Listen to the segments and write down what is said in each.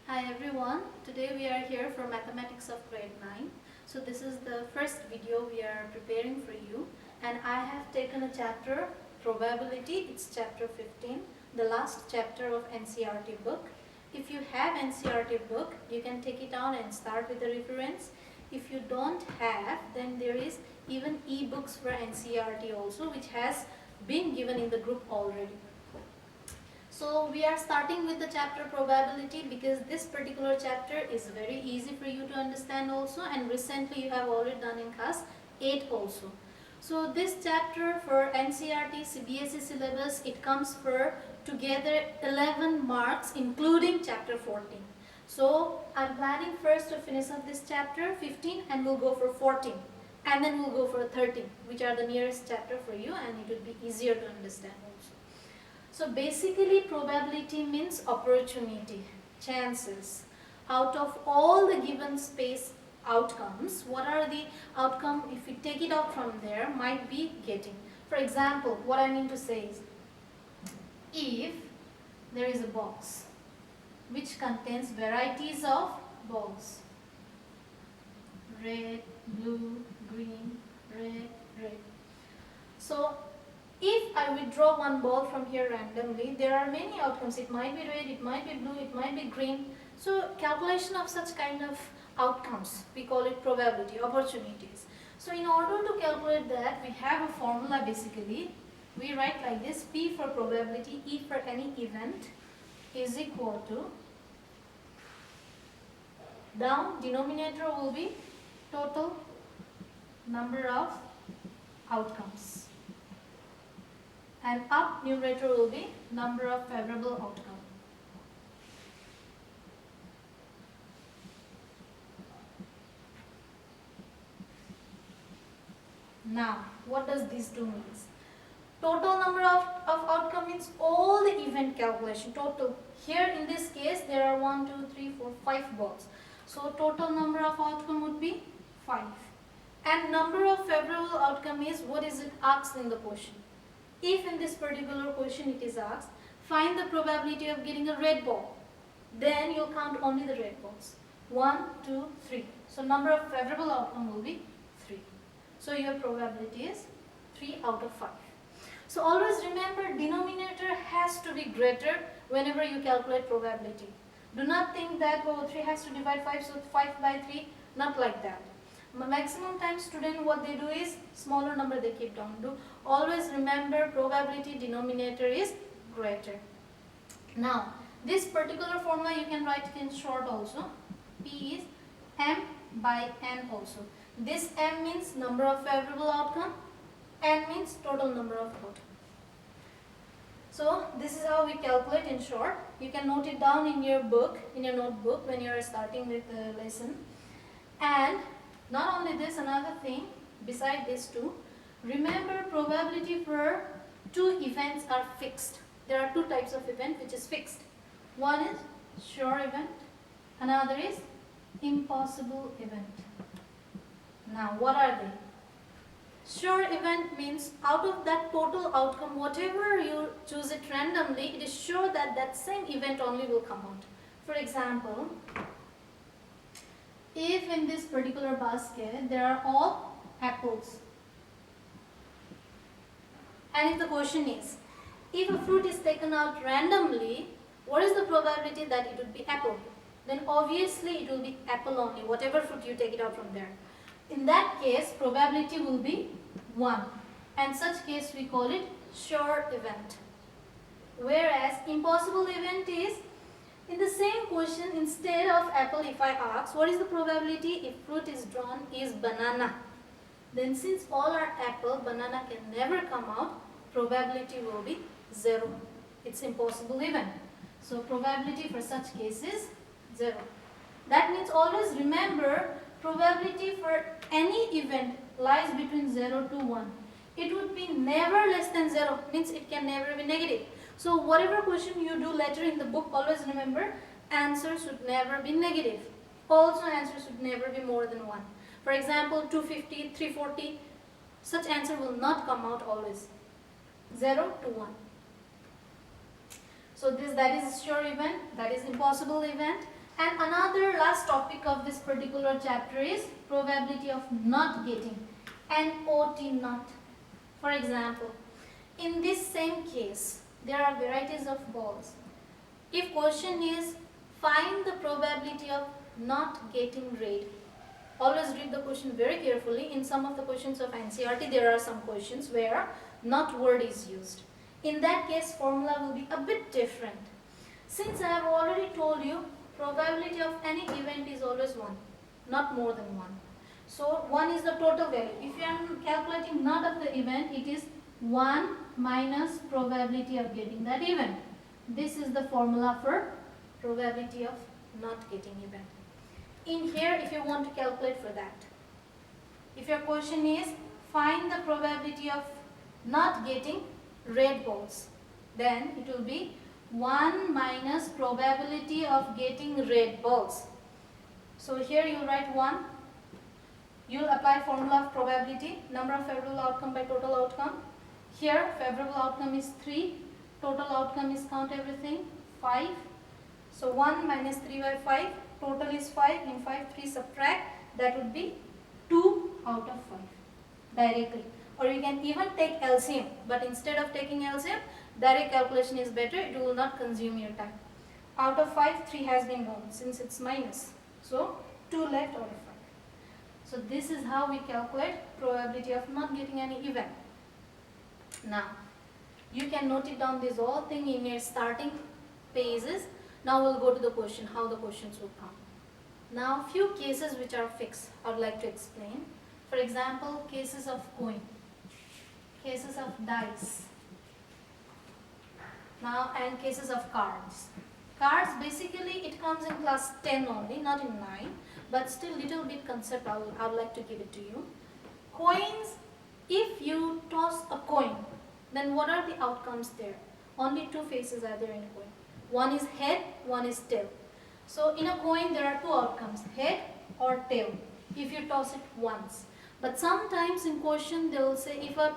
Hi everyone, today we are here for Mathematics of grade 9. So this is the first video we are preparing for you, and I have taken a chapter, Probability. It's chapter 15, the last chapter of NCERT book. If you have NCERT book, you can take it down and start with the reference. If you don't have, then there is even e-books for NCERT also, which has been given in the group already. So we are starting with the chapter probability because this particular chapter is very easy for you to understand also, and recently you have already done in class 8 also. So this chapter for NCERT CBSE syllabus, it comes for together 11 marks including chapter 14. So I'm planning first to finish up this chapter 15 and we'll go for 14 and then we'll go for 13, which are the nearest chapter for you, and it will be easier to understand also. So basically probability means opportunity, chances. Out of all the given space outcomes, what are the outcome if we take it out from there might be getting. For example, what I mean to say is, if there is a box which contains varieties of balls, red, blue, green, red, red. So if I withdraw one ball from here randomly, there are many outcomes. It might be red, it might be blue, it might be green. So calculation of such kind of outcomes, we call it probability, opportunities. So in order to calculate that, we have a formula basically. We write like this: P for probability, E for any event is equal to, down denominator will be total number of outcomes, and up numerator will be number of favorable outcome. Now, what does this do means? Total number of outcome means all the event calculation, total. Here in this case, there are 1, 2, 3, 4, 5 balls. So total number of outcome would be 5. And number of favorable outcome is what is it asked in the question. If in this particular question it is asked, find the probability of getting a red ball, then you'll count only the red balls. 1, 2, 3. So number of favorable outcome will be 3. So your probability is 3 out of 5. So always remember, denominator has to be greater whenever you calculate probability. Do not think that 3 has to divide 5, so 5 by 3, not like that. Maximum time student what they do is smaller number they keep down. Do always remember probability denominator is greater. Now this particular formula you can write it in short also. P is M by N also. This M means number of favorable outcome, N means total number of outcome. So this is how we calculate in short. You can note it down in your book, in your notebook when you are starting with the lesson. And not only this, another thing beside these two, remember probability for two events are fixed. There are two types of event which is fixed. One is sure event, another is impossible event. Now what are they? Sure event means out of that total outcome, whatever you choose it randomly, it is sure that that same event only will come out. For example, if in this particular basket there are all apples, and if the question is, if a fruit is taken out randomly, what is the probability that it would be apple? Then obviously it will be apple only, whatever fruit you take it out from there. In that case, probability will be 1, and such case we call it sure event. Whereas impossible event is, in the same question, instead of apple, if I ask what is the probability if fruit is drawn is banana, then since all are apple, banana can never come out, probability will be 0. It's impossible event. So probability for such cases 0. That means always remember, probability for any event lies between 0 to 1. It would be never less than 0, means it can never be negative. So whatever question you do later in the book, always remember, answer should never be negative. Also answer should never be more than 1. For example, 250, 340, such answer will not come out always. 0 to 1. So that is sure event, that is impossible event. And another last topic of this particular chapter is probability of not getting, NOT not. For example, in this same case, there are varieties of balls. If question is find the probability of not getting red, always read the question very carefully. In some of the questions of NCERT, there are some questions where not word is used. In that case, formula will be a bit different. Since I have already told you, probability of any event is always 1, not more than 1. So 1 is the total value. If you are calculating not of the event, it is 1 minus probability of getting that event. This is the formula for probability of not getting event. In here, if you want to calculate for that, if your question is find the probability of not getting red balls, then it will be 1 minus probability of getting red balls. So here you write 1. You will apply formula of probability, number of favorable outcome by total outcome. Here favorable outcome is 3, total outcome is count everything 5. So 1 minus 3 by 5, total is 5. In 5, 3 subtract, that would be 2 out of 5 directly. Or you can even take LCM, but instead of taking LCM, direct calculation is better, it will not consume your time. Out of 5, 3 has been gone since it's minus. So 2 left out of 5. So this is how we calculate probability of not getting any event. Now, you can note it down this whole thing in your starting pages. Now we'll go to the question, how the questions will come. Now few cases which are fixed, I would like to explain. For example, cases of coin, cases of dice, now and cases of cards. Cards basically it comes in class 10 only, not in 9, but still little bit concept I would like to give it to you. Coins, if you toss a coin, then what are the outcomes there? Only 2 faces are there in a coin. One is head, one is tail. So in a coin there are 2 outcomes, head or tail, if you toss it once. But sometimes in question they will say if a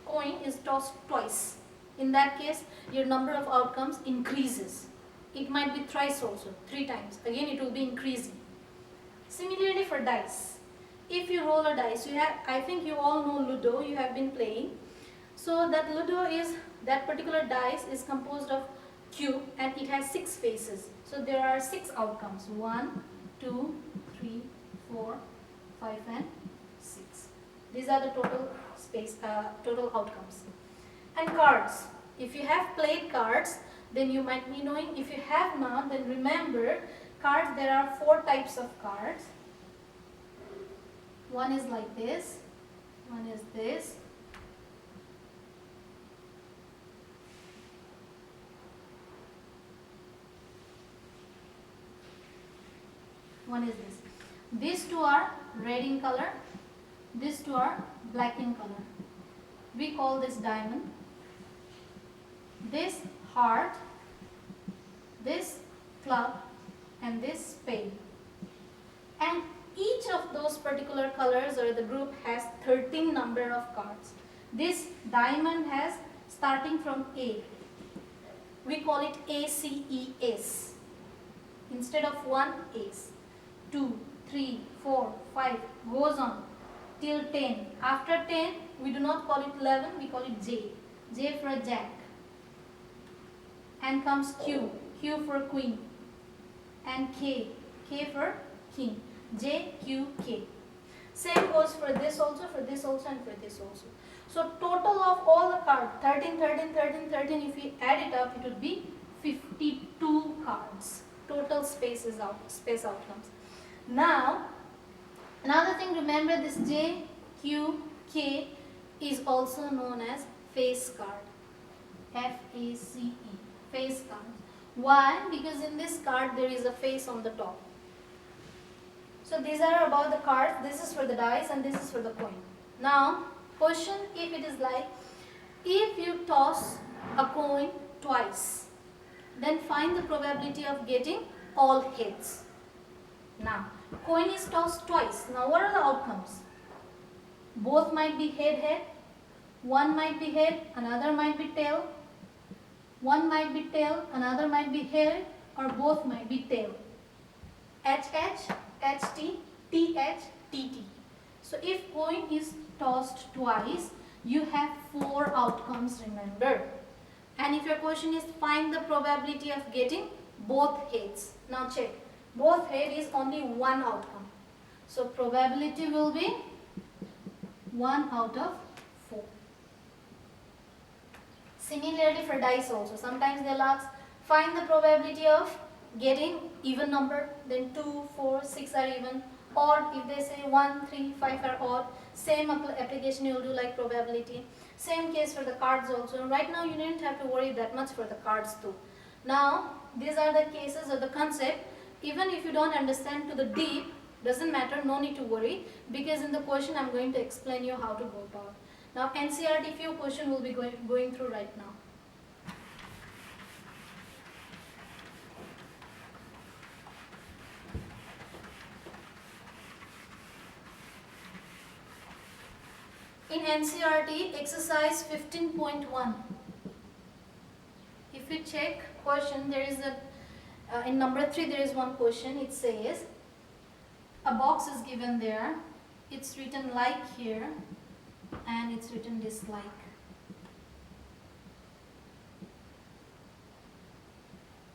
coin is tossed twice, in that case your number of outcomes increases. It might be thrice also, 3 times, again it will be increasing. Similarly for dice, if you roll a dice, you have, I think you all know Ludo, you have been playing. So that Ludo is, that particular dice is composed of cube and it has 6 faces. So there are 6 outcomes, 1, 2, 3, 4, 5 and 6. These are the total total outcomes. And cards, if you have played cards, then you might be knowing. If you have not, then remember cards, there are 4 types of cards. One is like this, one is this, one is this. These 2 are red in color, these 2 are black in color. We call this diamond, this heart, this club and this spade. And each of those particular colors or the group has 13 number of cards. This diamond has starting from A. We call it ACES. Instead of 1 ace, 2, 3, 4, 5 goes on till 10. After 10 we do not call it 11, we call it J. J for a jack. And comes Q, Q for queen. And K, K for king. J, Q, K. Same goes for this also, and for this also. So total of all the cards, 13, 13, 13, 13, if we add it up, it would be 52 cards. Total space outcomes. Now, another thing, remember this J, Q, K is also known as face card. F-A-C-E, face card. Why? Because in this card there is a face on the top. So these are about the cards, this is for the dice and this is for the coin. Now, question if it is like, if you toss a coin twice, then find the probability of getting all heads. Now, coin is tossed twice. Now, what are the outcomes? Both might be head, one might be head, another might be tail, one might be tail, another might be head, or both might be tail. HH, HT, TH, TT. So if coin is tossed twice, you have 4 outcomes, remember. And if your question is find the probability of getting both heads. Now check. Both head is only one outcome. So probability will be 1 out of 4. Similarly for dice also. Sometimes they'll ask find the probability of getting even number, then 2, 4, 6 are even. Odd, if they say 1, 3, 5 are odd. Same application you will do like probability. Same case for the cards also. Right now you didn't have to worry that much for the cards too. Now these are the cases of the concept. Even if you don't understand to the deep, doesn't matter, no need to worry, because in the question I'm going to explain you how to go about. Now NCERT few question will be going through right now. In NCERT exercise 15.1, if you check question, there is a in number 3 there is one question. It says a box is given there, it's written like here and it's written dislike.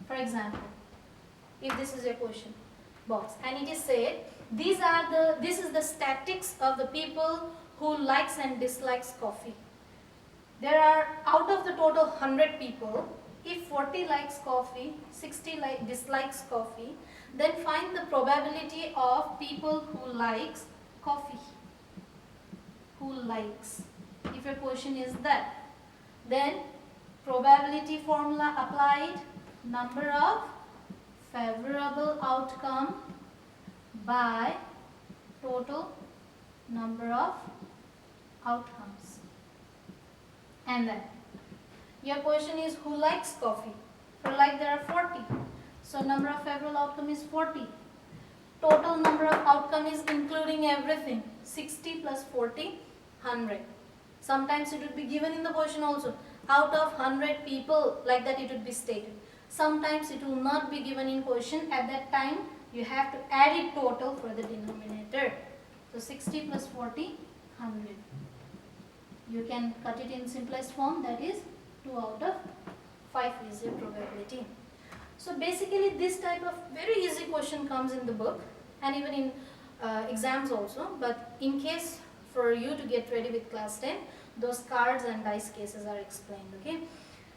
For example, if this is a question box and it is said this is the statistics of the people who likes and dislikes coffee. There are, out of the total 100 people, if 40 likes coffee, 60 dislikes coffee, then find the probability of people who likes coffee. Who likes. If your question is that, then probability formula applied, number of favorable outcome by total number of outcomes. And then your question is who likes coffee? For like there are 40. So number of favorable outcome is 40. Total number of outcome is including everything. 60 plus 40, 100. Sometimes it would be given in the question also. Out of 100 people, like that it would be stated. Sometimes it will not be given in question. At that time, you have to add it total for the denominator. So 60 plus 40, 100. You can cut it in simplest form, that is 2 out of 5 is your probability. So basically this type of very easy question comes in the book and even in exams also, but in case for you to get ready with class 10, those cards and dice cases are explained, okay.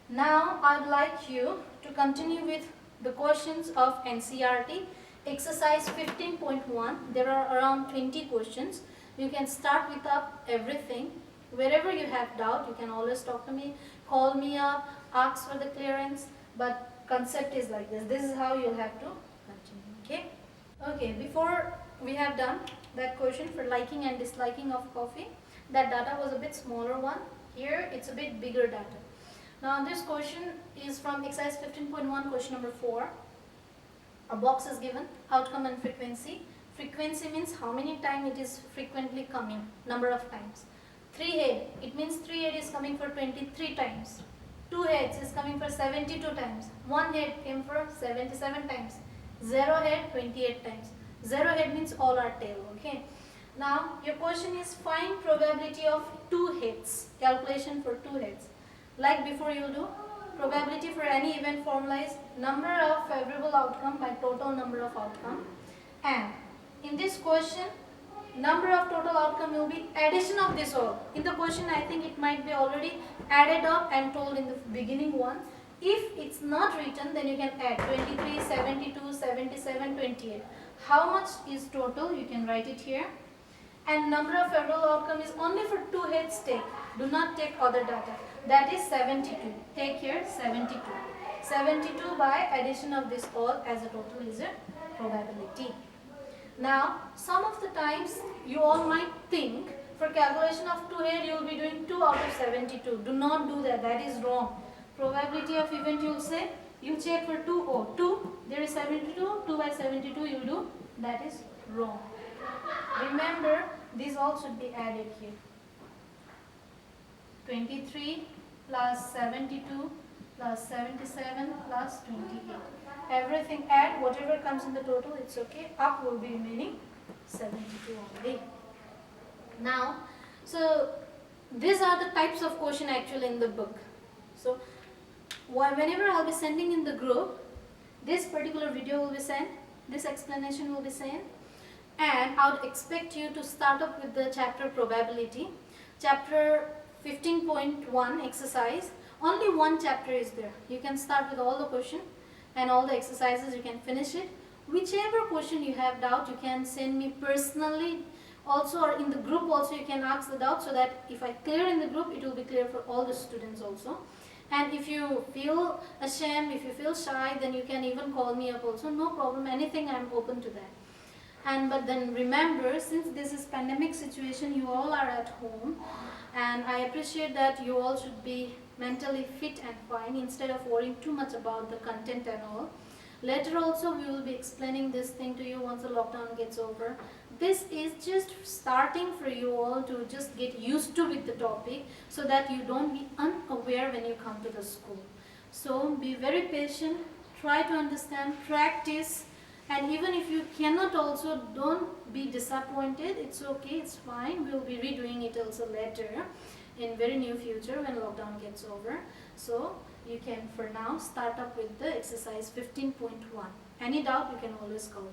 Now I'd like you to continue with the questions of NCERT exercise 15.1. There are around 20 questions. You can start with up everything. Wherever you have doubt, you can always talk to me, call me up, ask for the clearance, but concept is like this. This is how you'll have to continue, okay? Okay, before we have done that question for liking and disliking of coffee, that data was a bit smaller one. Here, it's a bit bigger data. Now, this question is from exercise 15.1, question number 4. A box is given, outcome and frequency. Frequency means how many times it is frequently coming, number of times. 3 head, it means 3 head is coming for 23 times. 2 heads is coming for 72 times. 1 head came for 77 times. 0 head, 28 times. 0 head means all are tail, okay. Now, your question is find probability of 2 heads, calculation for 2 heads. Like before you do, probability for any event formula is number of favorable outcome by total number of outcome. And in this question, number of total outcome will be addition of this all. In the question, I think it might be already added up and told in the beginning one. If it's not written, then you can add 23, 72, 77, 28. How much is total? You can write it here. And number of favorable outcome is only for 2 heads take. Do not take other data. That is 72. Take here 72. 72 by addition of this all as a total is a probability. Now, some of the times you all might think for calculation of 2 head you will be doing 2 out of 72. Do not do that. That is wrong. Probability of event you will say, you check for 2 or 2. There is 72. 2 by 72 you will do. That is wrong. Remember, these all should be added here. 23 plus 72 plus 77 plus 28. everything add, whatever comes in the total, it's okay. Up will be remaining 72 only. Now, so these are the types of question actually in the book. So whenever I'll be sending in the group, this particular video will be sent, this explanation will be sent, and I would expect you to start up with the chapter probability. Chapter 15.1 exercise, only one chapter is there. You can start with all the question and all the exercises, you can finish it. Whichever question you have doubt, you can send me personally also, or in the group also you can ask the doubt, so that if I clear in the group, it will be clear for all the students also. And if you feel ashamed, if you feel shy, then you can even call me up also, no problem, anything, I am open to that. But then remember, since this is pandemic situation, you all are at home, and I appreciate that you all should be mentally fit and fine instead of worrying too much about the content and all. Later also we will be explaining this thing to you once the lockdown gets over. This is just starting for you all to just get used to with the topic, so that you don't be unaware when you come to the school. So be very patient, try to understand, practice, and even if you cannot also, don't be disappointed, it's okay, it's fine. We will be redoing it also later in very near future when lockdown gets over. So you can for now start up with the exercise 15.1. Any doubt, you can always call me.